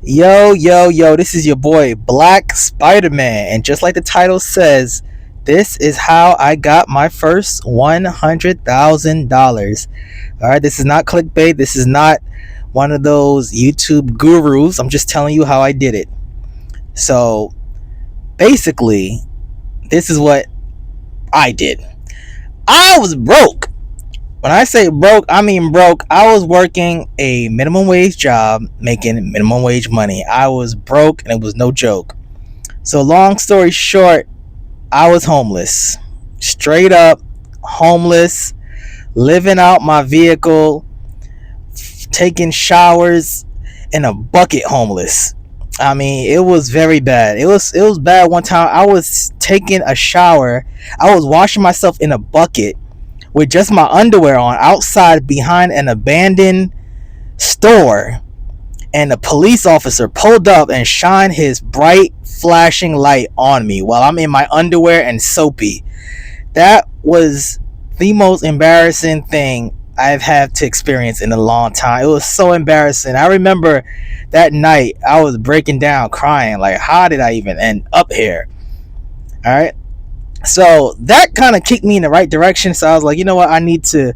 Yo, yo, yo, this is your boy Black Spider Man, and just like the title says, this is how I got my first $100,000. Alright, this is not clickbait, this is not one of those YouTube gurus. I'm just telling you how I did it. So basically, this is what I did. I was broke. When I say broke, I mean broke. I was working a minimum wage job, making minimum wage money. I was broke, and it was no joke. So, long story short, I was homeless. Straight up homeless, living out my vehicle, taking showers in a bucket homeless. I mean, it was very bad. It was bad one time. I was taking a shower. I was washing myself in a bucket with just my underwear on outside behind an abandoned store, and a police officer pulled up and shined his bright flashing light on me while I'm in my underwear and soapy. That was the most embarrassing thing I've had to experience in a long time. It was so embarrassing. I remember that night I was breaking down crying like, how did I even end up here? All right. So that kind of kicked me in the right direction. So I was like, you know what? I need to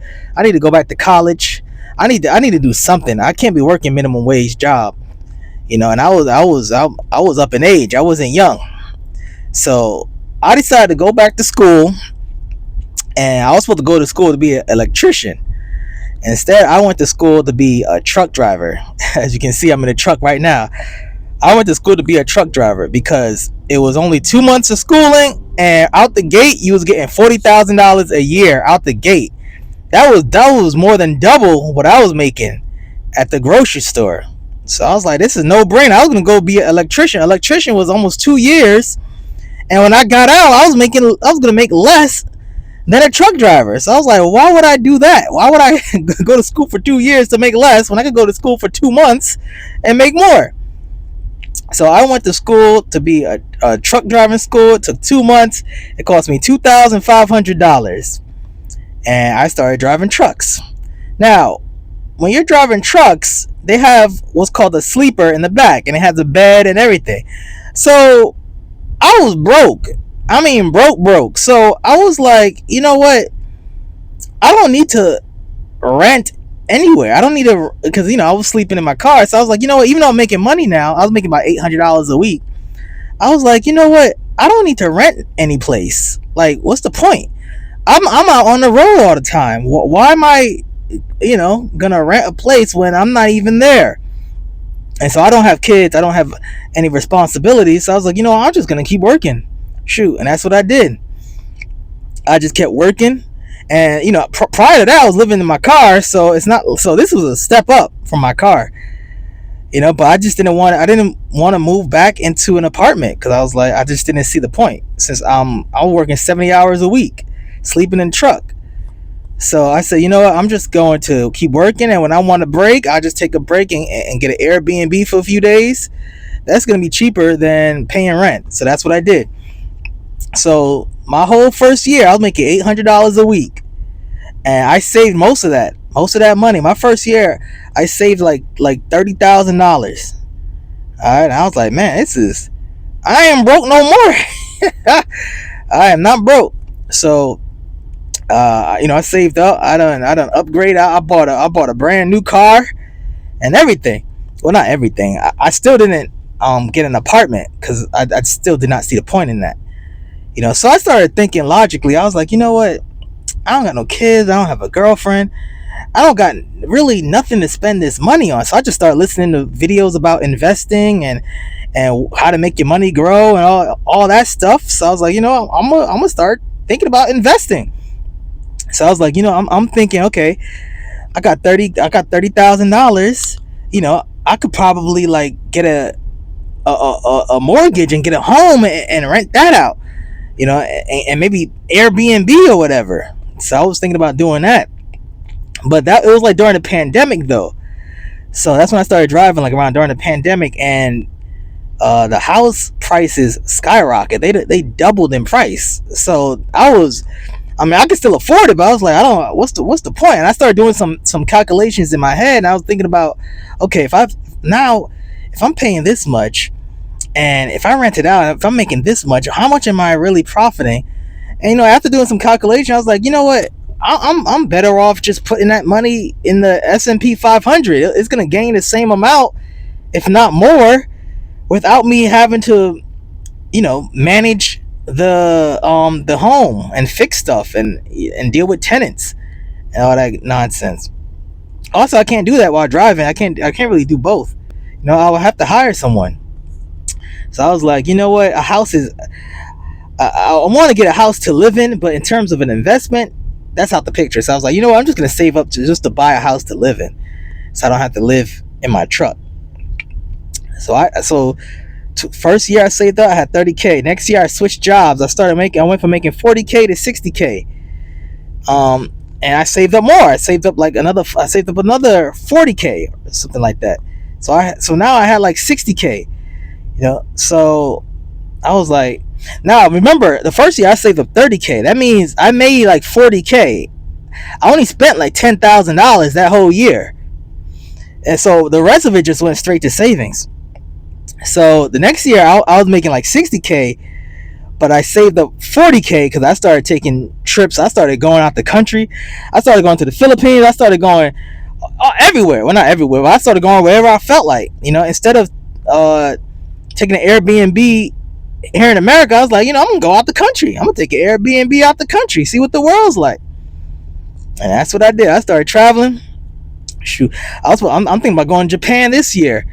go back to college. I need to do something. I can't be working minimum wage job, and I was up in age. I wasn't young. So I decided to go back to school, and I was supposed to go to school to be an electrician. Instead, I went to school to be a truck driver. As you can see, I'm in a truck right now. I went to school to be a truck driver because it was only 2 months of schooling, and out the gate, you was getting $40,000 a year out the gate. That was more than double what I was making at the grocery store. So I was like, this is no brainer. I was gonna go be an electrician. Electrician was almost 2 years, and when I got out, I was gonna make less than a truck driver. So I was like, why would I do that? Why would I go to school for 2 years to make less when I could go to school for 2 months and make more? So I went to school to be a truck driving school. It took 2 months. It cost me $2,500, and I started driving trucks. Now, when you're driving trucks, they have what's called a sleeper in the back, and it has a bed and everything. So I was broke. I mean, broke, broke. So I was like, you know what? I don't need to rent anywhere. I don't need to, because I was sleeping in my car. So I was like, you know what? Even though I'm making money now, I was making about $800 a week. I was like, you know what? I don't need to rent any place. Like, what's the point? I'm out on the road all the time. Why am I, gonna rent a place when I'm not even there? And so I don't have kids. I don't have any responsibilities. So I was like, I'm just gonna keep working. Shoot, and that's what I did. I just kept working, and prior to that, I was living in my car. So it's not. So this was a step up from my car. But I just didn't want. I didn't want to move back into an apartment because I was like, I just didn't see the point. Since I was working 70 hours a week, sleeping in the truck. So I said, you know what? I'm just going to keep working, and when I want a break, I just take a break and get an Airbnb for a few days. That's going to be cheaper than paying rent. So that's what I did. So my whole first year, I was making $800 a week, and I saved most of that money. My first year, I saved like $30,000. All right, and I was like, man, I am broke no more. I am not broke. So I saved up. I done upgrade. I bought a brand new car and everything. Well, not everything. I still didn't get an apartment because I still did not see the point in that. So I started thinking logically. I was like, you know what? I don't got no kids. I don't have a girlfriend. I don't got really nothing to spend this money on. So I just started listening to videos about investing and how to make your money grow and all that stuff. So I was like, I'm gonna start thinking about investing. So I was like, I'm thinking, okay, I got $30,000. I could probably like get a mortgage and get a home and rent that out. And maybe Airbnb or whatever. So I was thinking about doing that. But it was like during the pandemic though. So that's when I started driving, like around during the pandemic, and the house prices skyrocket. They doubled in price. So I could still afford it, but I was like, I don't. What's the point? And I started doing some calculations in my head, and I was thinking about, okay, if I'm paying this much, and if I rent it out, if I'm making this much, how much am I really profiting? And after doing some calculation, I was like, you know what? I'm better off just putting that money in the S&P 500. It's gonna gain the same amount, if not more, without me having to, manage the home and fix stuff and deal with tenants and all that nonsense. Also, I can't do that while driving. I can't really do both. I will have to hire someone. So I was like, you know what? A house is. I want to get a house to live in, but in terms of an investment, that's out the picture. So I was like, you know what? I'm just gonna save up to buy a house to live in, so I don't have to live in my truck. First year I saved up, I had $30K. Next year I switched jobs. I went from making $40K to $60K. And I saved up more. I saved up another $40K or something like that. So now I had like $60K. So I was like, now remember, the first year I saved up $30K. That means I made like $40K. I only spent like $10,000 that whole year, and so the rest of it just went straight to savings. So the next year I was making like $60K, but I saved up $40K because I started taking trips. I started going out the country. I started going to the Philippines. I started going everywhere. Well, not everywhere, but I started going wherever I felt like. Instead of taking an Airbnb here in America, I was like, I'm gonna go out the country. I'm gonna take an Airbnb out the country, see what the world's like. And that's what I did. I started traveling. Shoot, I'm thinking about going to Japan this year.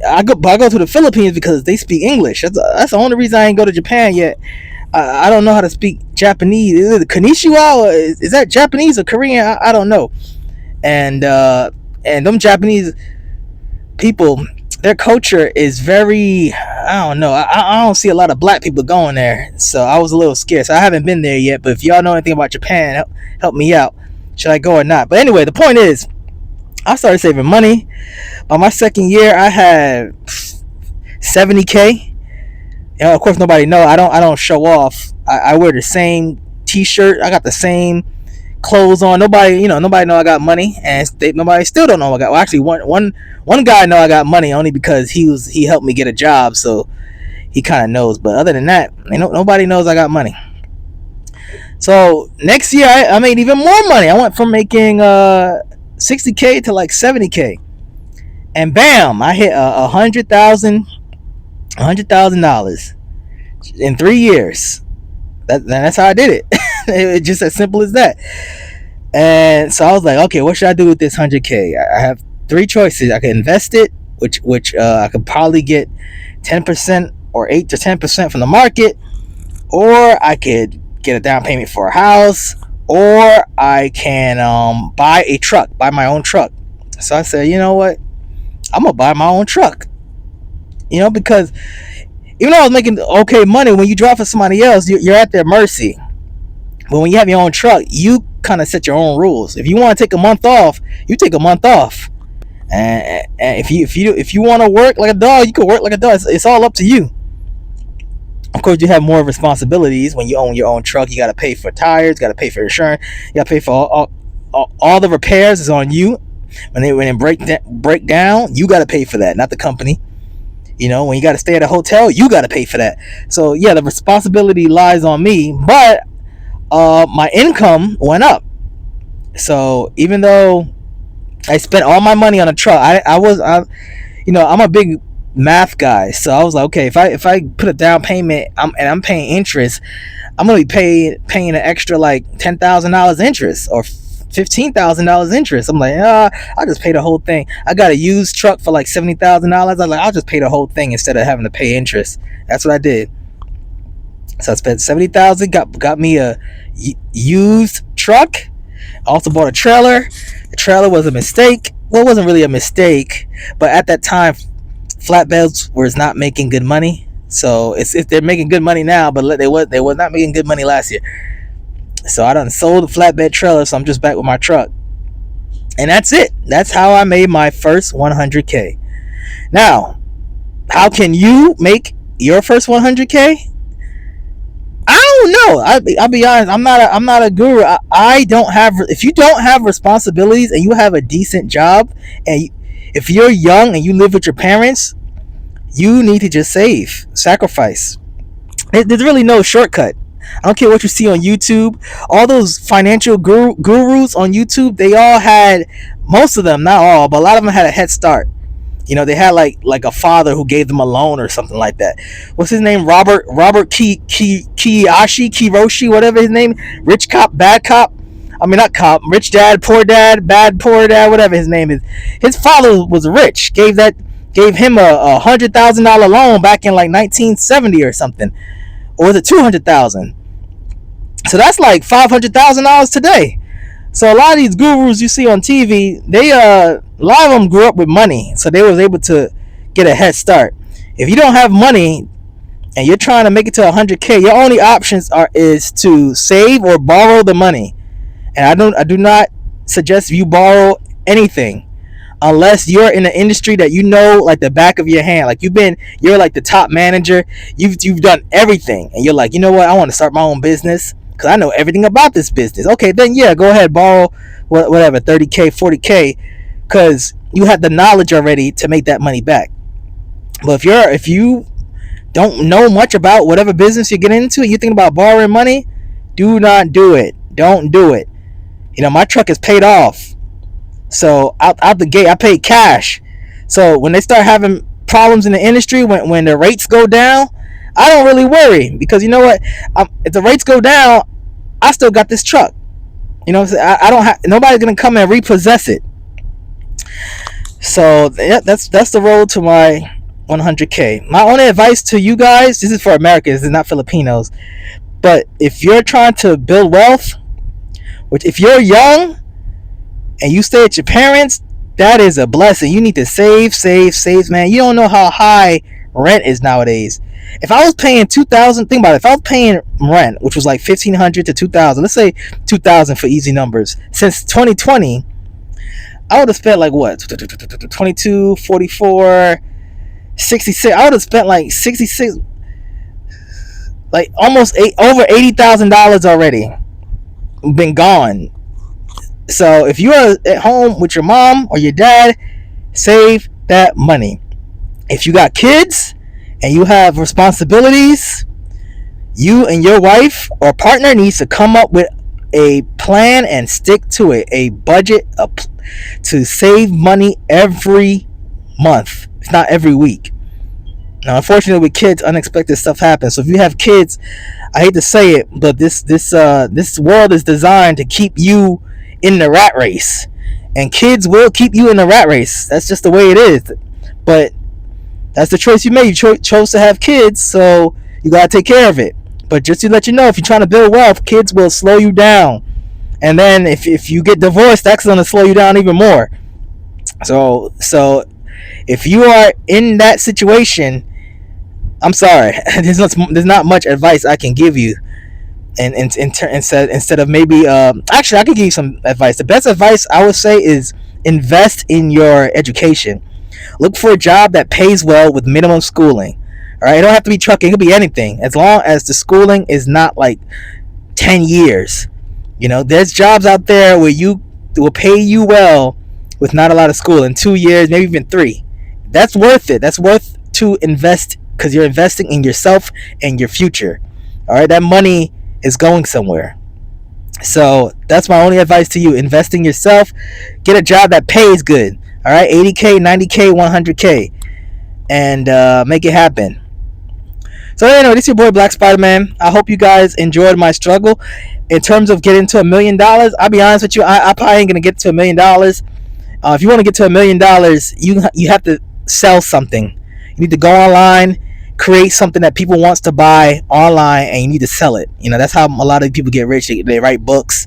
I go to the Philippines because they speak English. That's the only reason I ain't go to Japan yet. I don't know how to speak Japanese. Is it Konnichiwa, or is that Japanese or Korean? I don't know. And them Japanese people, their culture is very, I don't know. I don't see a lot of black people going there, so I was a little scared. So I haven't been there yet. But if y'all know anything about Japan, help me out. Should I go or not? But anyway, the point is, I started saving money. By my second year, I had $70K. Of course, nobody know. I don't show off. I wear the same T-shirt. I got the same clothes on. Nobody know I got money, and nobody still don't know I got. Well, actually, one guy know I got money only because he helped me get a job, so he kind of knows. But other than that, nobody knows I got money. So next year, I made even more money. I went from making $60K to like $70K, and bam, I hit $100,000 in 3 years. That's how I did it. It's just as simple as that. And so I was like, okay, what should I do with this $100K? I have three choices. I could invest it, which I could probably get 10% or 8 to 10% from the market, or I could get a down payment for a house, or I can buy my own truck. So I said, you know what? I'm gonna buy my own truck. Because even though I was making okay money, when you drive for somebody else, you're at their mercy. But when you have your own truck, you kind of set your own rules. If you want to take a month off, you take a month off. And if you want to work like a dog, you can work like a dog. It's all up to you. Of course, you have more responsibilities when you own your own truck. You got to pay for tires, got to pay for insurance, you got to pay for all the repairs is on you. When they break down, you got to pay for that, not the company. When you got to stay at a hotel, you got to pay for that. So yeah, the responsibility lies on me, but my income went up. So even though I spent all my money on a truck, I'm a big math guy. So I was like, okay, if I put a down payment and I'm paying interest, I'm gonna be paying an extra like $10,000 interest or $15,000 interest. I'm like, I'll just pay the whole thing. I got a used truck for like $70,000. I was like, I'll just pay the whole thing instead of having to pay interest. That's what I did. So I spent $70,000, got me a used truck. I also bought a trailer. The trailer was a mistake. Well, it wasn't really a mistake, but at that time, flatbeds was not making good money. So if they're making good money now, but they was not making good money last year. So I done sold the flatbed trailer, so I'm just back with my truck. And that's it. That's how I made my first 100K. Now, how can you make your first 100K? I don't know. I'll be honest. I'm not a guru. I don't have. If you don't have responsibilities and you have a decent job, and if you're young and you live with your parents, You need to just save, sacrifice. There's really no shortcut. I don't care what you see on YouTube. All those financial gurus on YouTube, they all had, most of them, not all, but a lot of them had a head start. You know, they had like a father who gave them a loan or something like that. What's his name? Robert Kiyoshi, whatever his name. Rich cop, bad cop. I mean, not cop. Rich dad, bad poor dad, whatever his name is. His father was rich. Gave him a $100,000 loan back in like 1970 or something, or was it 200,000? So that's like $500,000 today. So a lot of these gurus you see on TV, a lot of them grew up with money, so they was able to get a head start. If you don't have money and you're trying to make it to 100K, your only options is to save or borrow the money. And I do not suggest you borrow anything unless you're in an industry that you know like the back of your hand. Like you're like the top manager. You've done everything, and you're like, you know what? I want to start my own business because I know everything about this business. Okay, then yeah, go ahead, borrow whatever, 30K, 40K, because you have the knowledge already to make that money back. But if you don't know much about whatever business you're getting into, you think about borrowing money, do not do it. Don't do it. You know, my truck is paid off. So out the gate, I paid cash. So when they start having problems in the industry, when the rates go down, I don't really worry, because you know what? If the rates go down, I still got this truck. You know what I'm saying? I don't have, nobody's gonna come and repossess it. So yeah, that's the road to my 100K. My only advice to you guys, this is for Americans, this is not Filipinos, but if you're trying to build wealth, which if you're young and you stay at your parents, that is a blessing. You need to save, man. You don't know how high rent is nowadays. If I was paying $2,000, think about it. If I was paying rent, which was like $1,500 to $2,000, let's say $2,000 for easy numbers, since 2020, I would have spent like what? 22, 44, 66. I would have spent like 66, like almost over $80,000 already. Been gone. So if you are at home with your mom or your dad, save that money. If you got kids and you have responsibilities, you and your wife or partner needs to come up with a plan and stick to it, a budget to save money every month, if not every week. Now, unfortunately, with kids, unexpected stuff happens. So if you have kids, I hate to say it, but this world is designed to keep you in the rat race, and kids will keep you in the rat race. That's just the way it is. But that's the choice you made. You chose to have kids, so you gotta take care of it. But just to let you know, if you're trying to build wealth, kids will slow you down, and then if you get divorced, that's gonna slow you down even more. So if you are in that situation, I'm sorry, there's not much advice I can give you. And instead of maybe actually, I could give you some advice. The best advice I would say is invest in your education. Look for a job that pays well with minimum schooling. All right, it don't have to be trucking. It could be anything, as long as the schooling is not like 10 years. You know, there's jobs out there where you will pay you well with not a lot of school, in 2 years, maybe even 3. That's worth it. That's worth to invest, because you're investing in yourself and your future. All right, that money is going somewhere. So that's my only advice to you. Invest in yourself. Get a job that pays good. All right, 80K, 90K, 100K, and make it happen. So anyway, this is your boy Black Spider-Man. I hope you guys enjoyed my struggle. In terms of getting to $1 million, I'll be honest with you, I probably ain't gonna get to $1 million. If you want to get to $1 million, you have to sell something. You need to go online, create something that people wants to buy online, and you need to sell it. You know, that's how a lot of people get rich. They write books.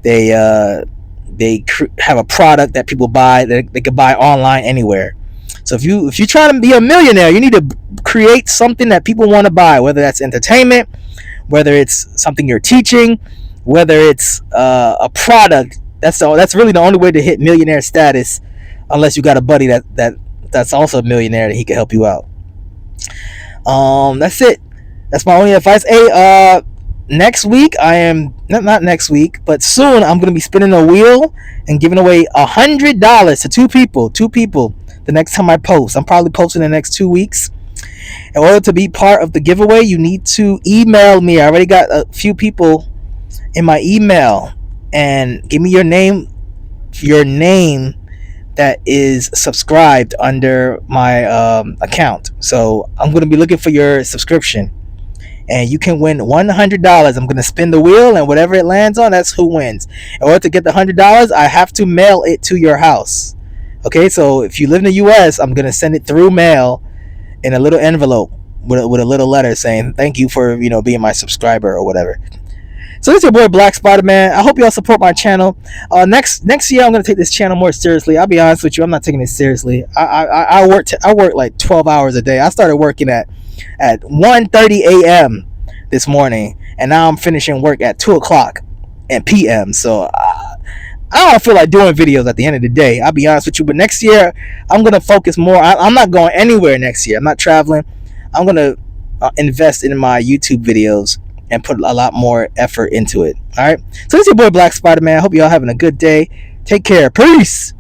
They have a product that people buy that they can buy online anywhere. So if you're trying to be a millionaire, you need to create something that people want to buy, whether that's entertainment, whether it's something you're teaching, whether it's a product. That's really the only way to hit millionaire status, unless you got a buddy that's also a millionaire that he can help you out. That's it. That's my only advice. Hey, next week I am not next week, but soon I'm gonna be spinning a wheel and giving away $100 to two people the next time I post. I'm probably posting in the next 2 weeks. In order to be part of the giveaway, you need to email me. I already got a few people in my email, and give me your name that is subscribed under my account. So I'm going to be looking for your subscription, and you can win $100. I'm going to spin the wheel, and whatever it lands on, that's who wins. In order to get the $100, I have to mail it to your house. Okay, so if you live in the US, I'm going to send it through mail in a little envelope with a little letter saying thank you for being my subscriber or whatever. So this is your boy Black Spider Man. I hope y'all support my channel. Next year I'm gonna take this channel more seriously. I'll be honest with you, I'm not taking it seriously. I work like 12 hours a day. I started working at 1:30 a.m. this morning, and now I'm finishing work at 2 o'clock and p.m. So I don't feel like doing videos at the end of the day. I'll be honest with you. But next year I'm gonna focus more. I'm not going anywhere next year. I'm not traveling. I'm gonna invest in my YouTube videos and put a lot more effort into it. All right. So this is your boy Black Spider Man. I hope y'all having a good day. Take care. Peace.